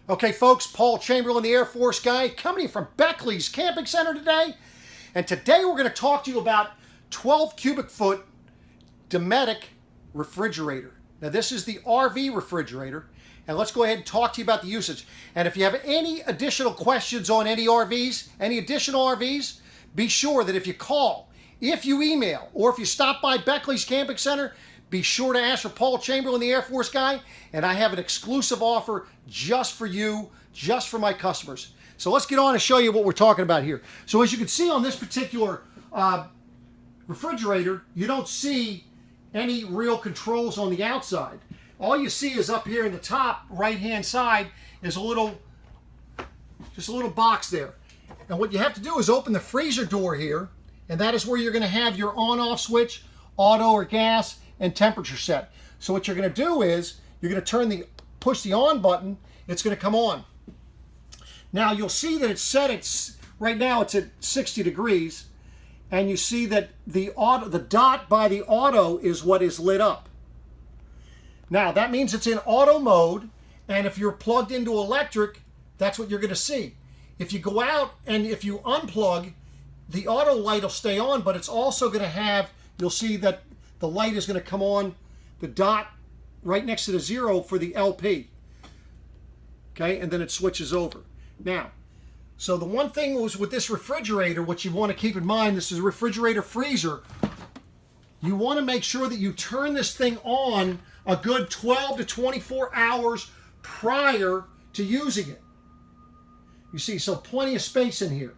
Okay, folks, Paul Chamberlain, the Air Force guy, coming from Beckley's Camping Center today. And today we're going to talk to you about 12 cubic foot Dometic refrigerator. Now, this is the RV refrigerator. And let's go ahead and talk to you about the usage. And if you have any additional questions on any RVs, any additional RVs, be sure that if you call, if you email, or if you stop by Beckley's Camping Center, be sure to ask for Paul Chamberlain, the Air Force guy, and I have an exclusive offer just for you, just for my customers. So let's get on and show you what we're talking about here. So as you can see on this particular refrigerator, you don't see any real controls on the outside. All you see is up here in the top right-hand side is just a little box there. And what you have to do is open the freezer door here, and that is where you're going to have your on-off switch, auto or gas, and temperature set. So what you're going to do is you're going to push the on button. It's going to come on. Now you'll see that it's set. Right now it's at 60 degrees, and you see that the dot by the auto is what is lit up. Now that means it's in auto mode, and if you're plugged into electric, that's what you're going to see. If you go out and if you unplug, the auto light will stay on, but it's also going to have, you'll see that the light is going to come on, the dot right next to the 0 for the LP. Okay, and then it switches over. Now, so the one thing was with this refrigerator, what you want to keep in mind, this is a refrigerator freezer. You want to make sure that you turn this thing on a good 12 to 24 hours prior to using it. You see, so plenty of space in here.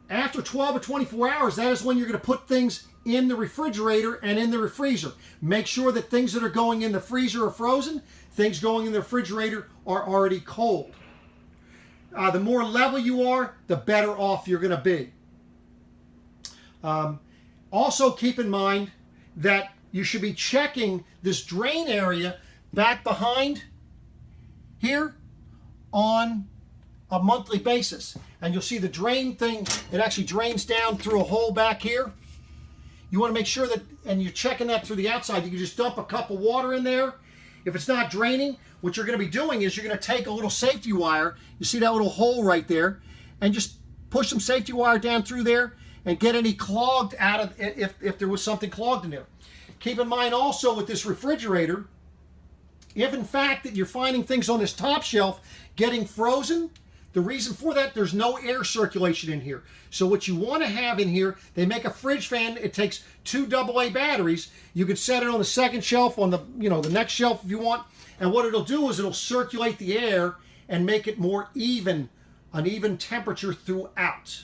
After 12 or 24 hours, that is when you're going to put things in the refrigerator and in the freezer. Make sure that things that are going in the freezer are frozen. Things going in the refrigerator are already cold. The more level you are, the better off you're going to be. Also keep in mind that you should be checking this drain area back behind here on a monthly basis. And you'll see the drain thing, it actually drains down through a hole back here. You want to make sure that, and you're checking that through the outside, you can just dump a cup of water in there. If it's not draining, what you're going to be doing is you're going to take a little safety wire, you see that little hole right there, and just push some safety wire down through there and get any clogged out of, if there was something clogged in there. Keep in mind also with this refrigerator, if in fact that you're finding things on this top shelf getting frozen, the reason for that, there's no air circulation in here. So what you want to have in here, they make a fridge fan. It takes 2 AA batteries. You could set it on the second shelf, on the the next shelf if you want. And what it'll do is it'll circulate the air and make it more even, an even temperature throughout.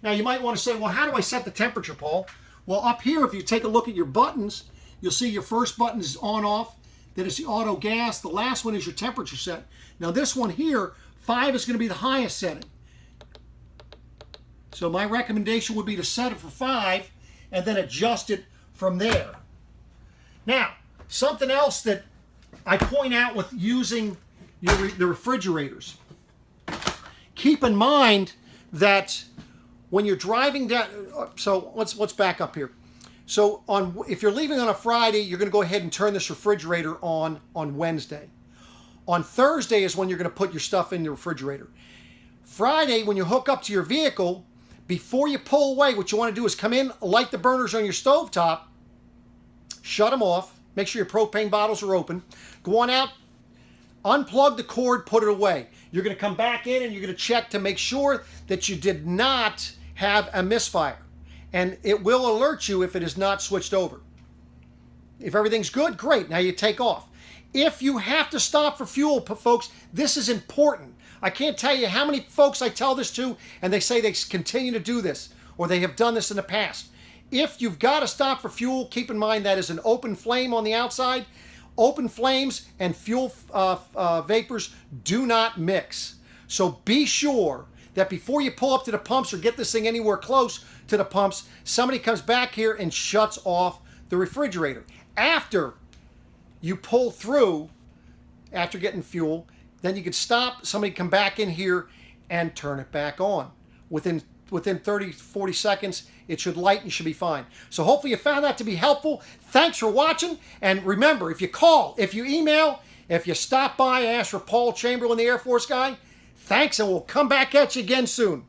Now you might want to say, well, how do I set the temperature, Paul? Well, up here, if you take a look at your buttons, you'll see your first button is on off. Then it's the auto gas. The last one is your temperature set. Now this one here, 5 is going to be the highest setting. So my recommendation would be to set it for 5 and then adjust it from there. Now, something else that I point out with using the refrigerators. Keep in mind that when you're driving down, so let's back up here. So if you're leaving on a Friday, you're going to go ahead and turn this refrigerator on Wednesday. On Thursday is when you're going to put your stuff in the refrigerator. Friday, when you hook up to your vehicle, before you pull away, what you want to do is come in, light the burners on your stovetop, shut them off, make sure your propane bottles are open, go on out, unplug the cord, put it away. You're going to come back in and you're going to check to make sure that you did not have a misfire. And it will alert you if it is not switched over. If everything's good, great, now you take off. If you have to stop for fuel, folks, this is important. I can't tell you how many folks I tell this to, and they say they continue to do this, or they have done this in the past. If you've got to stop for fuel, keep in mind that is an open flame on the outside. Open flames and fuel vapors do not mix. So be sure that before you pull up to the pumps or get this thing anywhere close to the pumps, somebody comes back here and shuts off the refrigerator. After you pull through, after getting fuel, then you can stop, somebody come back in here and turn it back on. Within 30, 40 seconds, it should light and you should be fine. So hopefully you found that to be helpful. Thanks for watching. And remember, if you call, if you email, If you stop by, ask for Paul Chamberlain, the Air Force guy. Thanks, and we'll come back at you again soon.